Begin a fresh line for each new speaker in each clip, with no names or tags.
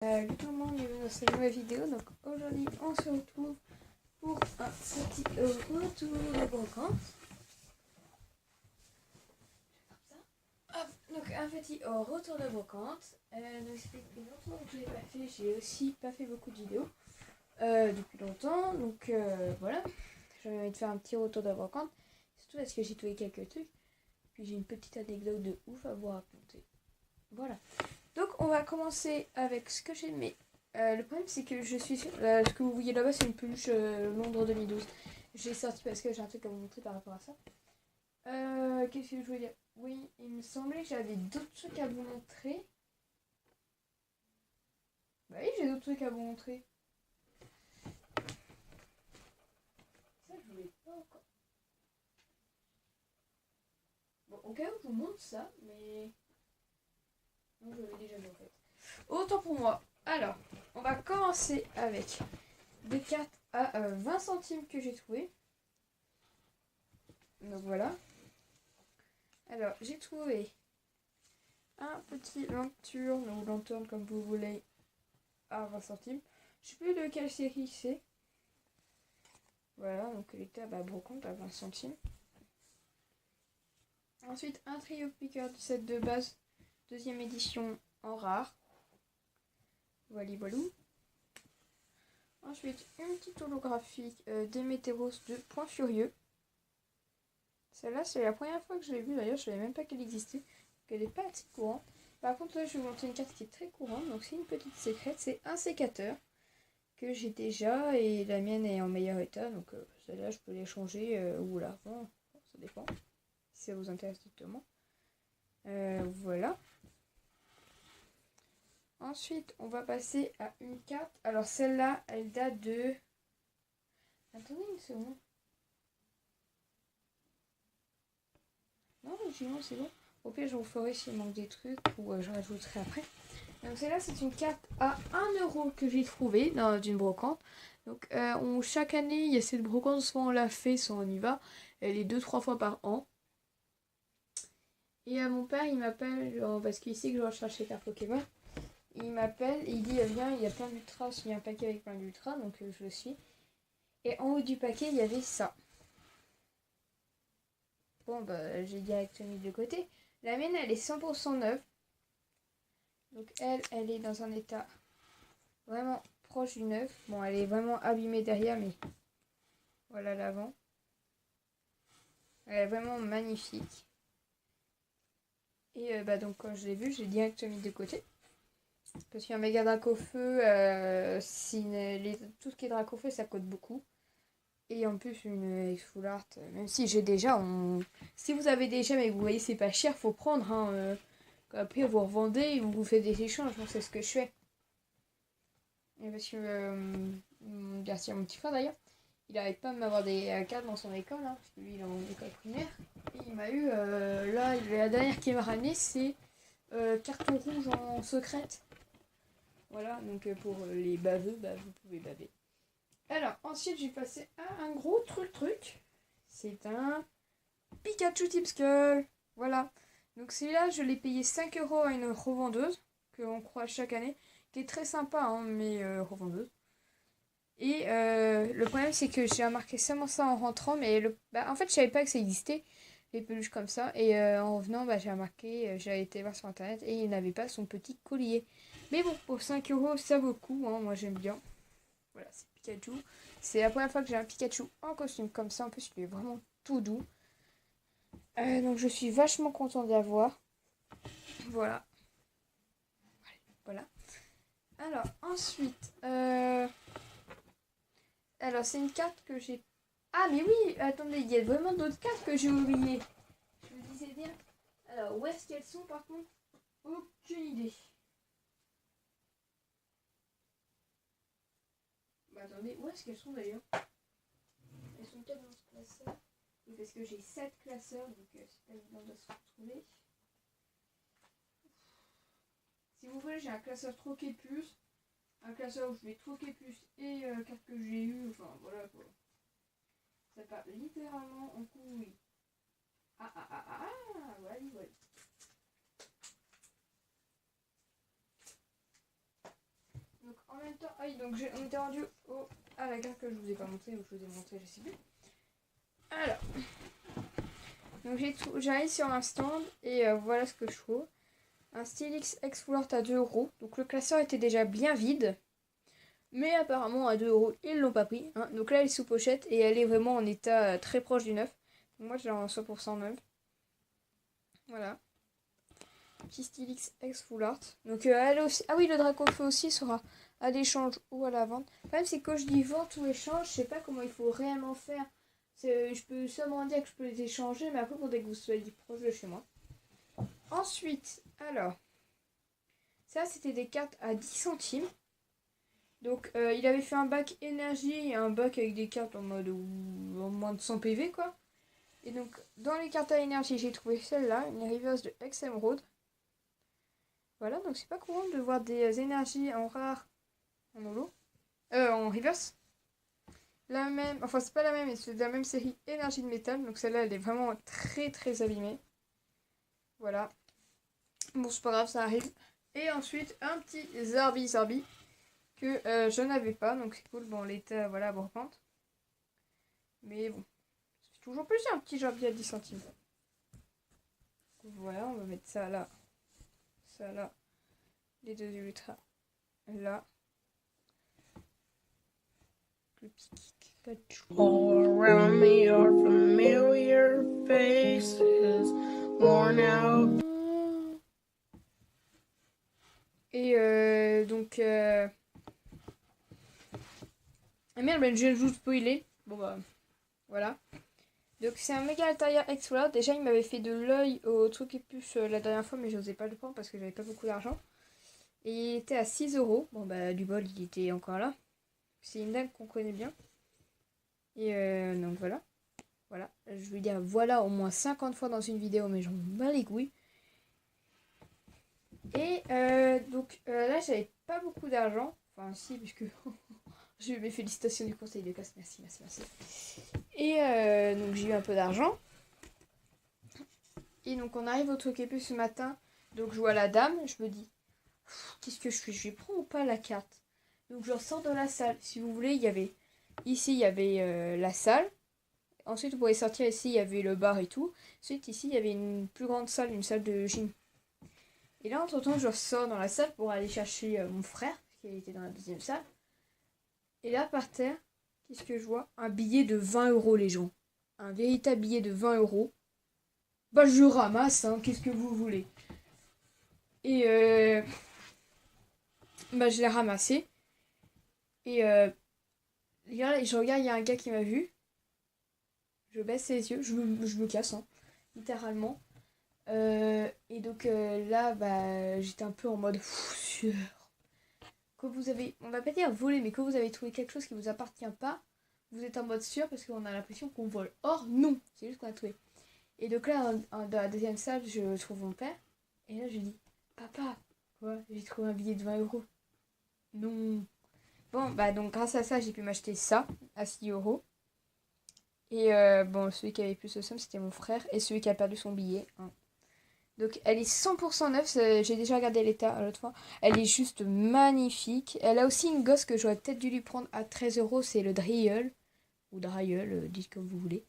Salut tout le monde, bienvenue dans cette nouvelle vidéo. Donc aujourd'hui on se retrouve pour un petit retour de brocante. Donc un petit retour de brocante. Donc ça fait depuis longtemps que je l'ai pas fait. J'ai aussi pas fait beaucoup de vidéos depuis longtemps. Donc voilà, j'avais envie de faire un petit retour de brocante. Surtout parce que j'ai trouvé quelques trucs. Puis j'ai une petite anecdote de ouf à vous raconter. Voilà. Donc on va commencer avec ce que j'ai aimé. Le problème c'est que je suis sûre, ce que vous voyez là-bas c'est une peluche Londres 2012. J'ai sorti parce que j'ai un truc à vous montrer par rapport à ça. Qu'est-ce que je voulais dire? Oui, il me semblait que j'avais d'autres trucs à vous montrer. Bah oui, j'ai d'autres trucs à vous montrer. Ça je voulais pas encore. Bon, au cas où je vous montre ça, mais... Non, je l'avais déjà vu en fait. Autant pour moi. Alors, on va commencer avec des cartes à 20 centimes que j'ai trouvé. Donc voilà. Alors, j'ai trouvé un petit lanterne ou lanterne comme vous voulez à 20 centimes. Je sais plus de quelle série c'est. Voilà, donc il était à brocante à 20 centimes. Ensuite, un trio piqueur du set de base, deuxième édition en rare. Voilà, voilà. Ensuite, une petite holographique d'Emétéros de Point Furieux. Celle-là, c'est la première fois que je l'ai vue. D'ailleurs, je savais même pas qu'elle existait. Elle n'est pas assez courante. Par contre, là, je vais vous montrer une carte qui est très courante. Donc, c'est une petite secrète. C'est un sécateur que j'ai déjà. Et la mienne est en meilleur état. Donc, celle-là, je peux l'échanger ou la revendre. Ça dépend. Si ça vous intéresse directement. Voilà. Ensuite, on va passer à une carte. Alors, celle-là, elle date de... Attendez une seconde. Non, c'est bon. Au pire, je vous ferai s'il manque des trucs ou je rajouterai après. Donc celle-là, c'est une carte à 1 € que j'ai trouvée dans une brocante. Donc chaque année, il y a cette brocante, soit on la fait, soit on y va. Elle est 2-3 fois par an. Et mon père, il m'appelle, parce qu'il sait que je recherche les cartes Pokémon. Il m'appelle et il dit, viens, il y a plein d'ultras, il y a un paquet avec plein d'ultras, donc je le suis. Et en haut du paquet, il y avait ça. Bon, j'ai direct mis de côté. La mienne, elle est 100% neuve. Donc elle est dans un état vraiment proche du neuf. Bon, elle est vraiment abîmée derrière, mais voilà l'avant. Elle est vraiment magnifique. Et donc quand je l'ai vue, j'ai direct mis de côté. Parce qu'un méga Dracofeu, tout ce qui est Dracofeu, ça coûte beaucoup. Et en plus, une Full Art, même si j'ai déjà, si vous avez déjà, mais vous voyez, c'est pas cher, faut prendre. Hein, après, vous revendez et vous faites des échanges. Moi, c'est ce que je fais. Et parce que mon garçon, mon petit frère d'ailleurs, il arrête pas de m'avoir des cartes dans son école, hein, parce que lui il est en école primaire. Et il m'a eu, là, la dernière qui m'a ramené, c'est carton rouge en secrète. Voilà, donc pour les baveux, vous pouvez baver. Alors, ensuite, j'ai passé à un gros truc. C'est un Pikachu Tip Skull. Voilà. Donc celui-là, je l'ai payé 5 € à une revendeuse, qu'on croit chaque année, qui est très sympa, hein, mais revendeuse. Et le problème, c'est que j'ai remarqué seulement ça en rentrant, mais en fait, je savais pas que ça existait, les peluches comme ça. Et en revenant, j'ai remarqué, j'ai été voir sur internet et il n'avait pas son petit collier. Mais bon, pour 5 € ça vaut le coup, hein, moi j'aime bien. Voilà, c'est Pikachu. C'est la première fois que j'ai un Pikachu en costume comme ça. En plus, il est vraiment tout doux. Donc, je suis vachement contente d'avoir. Voilà. Voilà. Alors, ensuite, alors, c'est une carte que j'ai... Ah, mais oui, attendez, il y a vraiment d'autres cartes que j'ai oubliées. Je me disais bien. Alors, où est-ce qu'elles sont, par contre? Aucune idée. Attendez, où est-ce qu'elles sont, d'ailleurs? Elles sont peut-être dans ce classeur. Oui, parce que j'ai 7 classeurs, donc c'est pas évident de se retrouver. Si vous voulez, j'ai un classeur troquer plus. Un classeur où je vais troquer plus et cartes que j'ai eues. Enfin, voilà, quoi. Ça part littéralement en couille. Voilà, voilà. combien de temps? Ah oui, donc on était rendu à la carte que je vous ai pas montré ou je vous ai montré, je sais plus. Alors, donc j'arrive sur un stand et voilà ce que je trouve. Un Stylix X Full Art à 2€. Donc le classeur était déjà bien vide. Mais apparemment à 2€, ils l'ont pas pris. Hein. Donc là, elle est sous pochette et elle est vraiment en état très proche du neuf. Donc moi, je l'ai en 100% neuf. Voilà. Petit Stylix X Full Art. Donc elle aussi. Ah oui, le Dracofeu aussi sera à l'échange ou à la vente. Le problème, c'est que quand je dis vente ou échange, je sais pas comment il faut réellement faire. Je peux seulement dire que je peux les échanger, mais après, il faudrait que vous soyez proche de chez moi. Ensuite, alors, ça c'était des cartes à 10 centimes. Donc il avait fait un bac énergie et un bac avec des cartes en mode en moins de 100 PV quoi. Et donc dans les cartes à énergie j'ai trouvé celle-là, une reverse de X Emerald. Voilà, donc c'est pas courant de voir des énergies en rare en holo. En reverse. La même, enfin c'est pas la même, mais c'est de la même série énergie de métal. Donc celle-là elle est vraiment très très abîmée. Voilà. Bon c'est pas grave, ça arrive. Et ensuite un petit Zarbi que je n'avais pas, donc c'est cool. Bon, l'état, voilà, brocante. Mais bon, c'est toujours plus un petit Zarbi à 10 centimes. Voilà, on va mettre ça là. Ça là. Les deux ultras là. Le pic.
All around me are familiar faces, worn out.
Et donc ah merde, ben, je viens de vous spoiler. Bon bah voilà. Donc c'est un méga Altaria X-Flood. Déjà il m'avait fait de l'œil au truc et plus la dernière fois, mais j'osais pas le prendre parce que j'avais pas beaucoup d'argent. Et il était à 6€. Bon bah du bol il était encore là. C'est une dingue qu'on connaît bien. Et donc voilà. Voilà. Je vais dire voilà au moins 50 fois dans une vidéo, mais j'en bats les couilles. Et donc là j'avais pas beaucoup d'argent. Enfin si, puisque j'ai eu mes félicitations du conseil de classe. Merci, merci, merci. Et donc j'ai eu un peu d'argent. Et donc on arrive au truc et plus ce matin. Donc je vois la dame, je me dis qu'est-ce que je fais? Je vais prendre ou pas la carte? Donc je ressors de la salle. Si vous voulez, il y avait ici il y avait la salle. Ensuite vous pouvez sortir ici, il y avait le bar et tout. Ensuite ici il y avait une plus grande salle, une salle de gym. Et là entre temps je ressors dans la salle pour aller chercher mon frère, qui était dans la deuxième salle. Et là par terre, qu'est-ce que je vois? Un billet de 20€ les gens. Un véritable billet de 20€. Bah je ramasse, hein, qu'est-ce que vous voulez? Et bah je l'ai ramassé. Et je regarde, il y a un gars qui m'a vu. Je baisse les yeux, je me casse, hein, littéralement. Et donc là, bah j'étais un peu en mode sueur. Quand vous avez, on va pas dire voler, mais quand vous avez trouvé quelque chose qui vous appartient pas, vous êtes en mode sûr parce qu'on a l'impression qu'on vole. Or non, c'est juste qu'on a trouvé. Et donc là, dans la deuxième salle, je trouve mon père. Et là, je lui dis, papa, quoi, j'ai trouvé un billet de 20€. Non. Bon, bah donc grâce à ça, j'ai pu m'acheter ça à 6€. Et bon, celui qui avait plus de somme, c'était mon frère. Et celui qui a perdu son billet. Hein. Donc elle est 100% neuve. J'ai déjà regardé l'état l'autre fois. Elle est juste magnifique. Elle a aussi une gosse que j'aurais peut-être dû lui prendre à 13€. C'est le Drieul. Ou Drieul, dites comme vous voulez.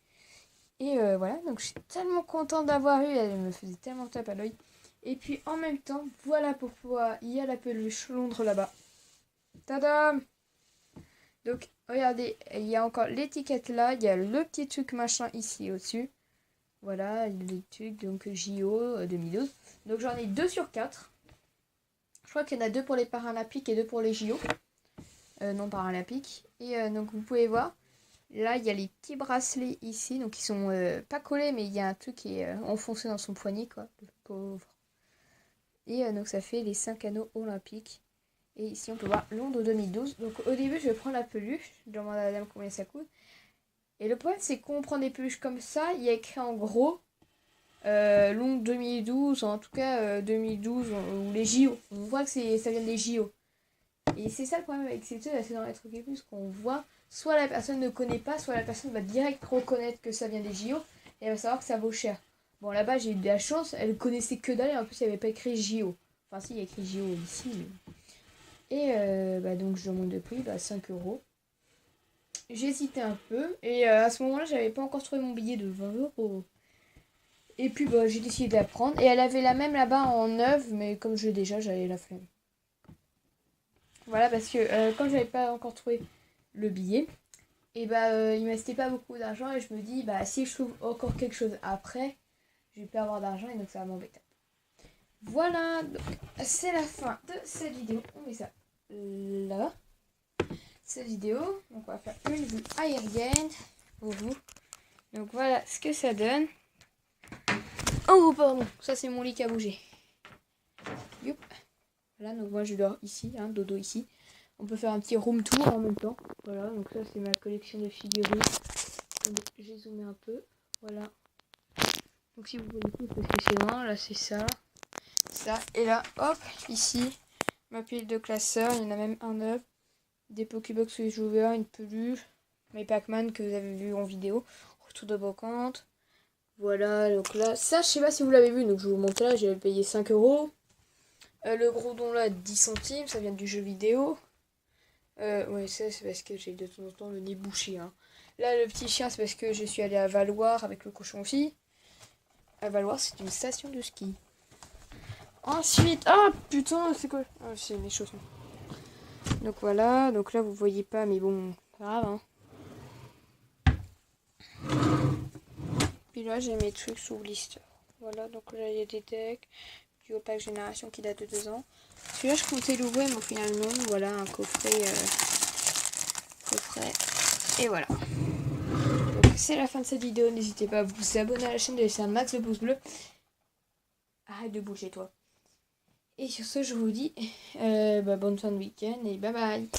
Et voilà, donc je suis tellement contente d'avoir eu, elle me faisait tellement tape à l'œil. Et puis en même temps, voilà pourquoi il y a la peluche Londres là-bas. Tadam! Donc regardez, il y a encore l'étiquette là, il y a le petit truc machin ici au-dessus. Voilà, le truc donc JO 2012. Donc j'en ai 2 sur 4. Je crois qu'il y en a 2 pour les Paralympiques et 2 pour les JO. Non Paralympiques. Et donc vous pouvez voir. Là, il y a les petits bracelets ici, donc ils sont pas collés, mais il y a un truc qui est enfoncé dans son poignet, quoi, le pauvre. Et donc ça fait les 5 anneaux olympiques. Et ici, on peut voir Londres 2012. Donc au début, je prends la peluche, je demande à la dame combien ça coûte. Et le problème, c'est qu'on prend des peluches comme ça, il y a écrit en gros Londres 2012, en tout cas 2012, ou les JO. On voit que ça vient des JO. Et c'est ça le problème avec ces trucs, c'est dans les trucs et plus qu'on voit. Soit la personne ne connaît pas, soit la personne va direct reconnaître que ça vient des JO et elle va savoir que ça vaut cher. Bon, là-bas, j'ai eu de la chance, elle connaissait que dalle et en plus, il n'y avait pas écrit JO. Enfin, si, il y a écrit JO ici. Et donc je demande le prix, 5 euros. J'hésitais un peu. Et à ce moment-là, j'avais pas encore trouvé mon billet de 20 euros. Et puis j'ai décidé de la prendre. Et elle avait la même là-bas en neuve, mais comme je l'ai déjà, j'avais la flemme. Voilà, parce que comme j'avais pas encore trouvé le billet, et il me restait pas beaucoup d'argent. Et je me dis, si je trouve encore quelque chose après, je vais pas avoir d'argent et donc ça va m'embêter. Voilà, donc c'est la fin de cette vidéo. On met ça là. Cette vidéo, donc on va faire une vue aérienne pour vous. Donc voilà ce que ça donne. Oh pardon, ça c'est mon lit qui a bougé. Youp. Voilà, donc moi je dors ici, dodo ici. On peut faire un petit room tour en même temps. Voilà, donc ça c'est ma collection de figurines. J'ai zoomé un peu. Voilà. Donc si vous voyez tout, parce que c'est loin, là c'est ça. Ça. Et là, hop, ici, ma pile de classeurs. Il y en a même un neuf. Des Pokébox que j'ai ouvert, une peluche. Mes Pac-Man que vous avez vu en vidéo. Retour de brocante. Voilà, donc là, ça je sais pas si vous l'avez vu, donc je vous montre là, j'ai payé 5 euros. Le gros don là, 10 centimes, ça vient du jeu vidéo. Ouais, ça c'est parce que j'ai de temps en temps le nez bouché. Là, le petit chien, c'est parce que je suis allée à Valoir avec le cochon aussi. À Valoir, c'est une station de ski. Ensuite, putain, c'est quoi? C'est mes chaussons. Donc voilà, donc là vous voyez pas, mais bon, pas grave. Puis là j'ai mes trucs sous blister. Voilà, donc là il y a des decks du Opaque Génération qui date de 2 ans. Celui-là je comptais l'ouvrir, mais au final non. Voilà, un coffret. Et voilà. Donc c'est la fin de cette vidéo. N'hésitez pas à vous abonner à la chaîne, de laisser un max de pouces bleus. Arrête de bouger toi. Et sur ce, je vous dis bonne fin de week-end et bye bye.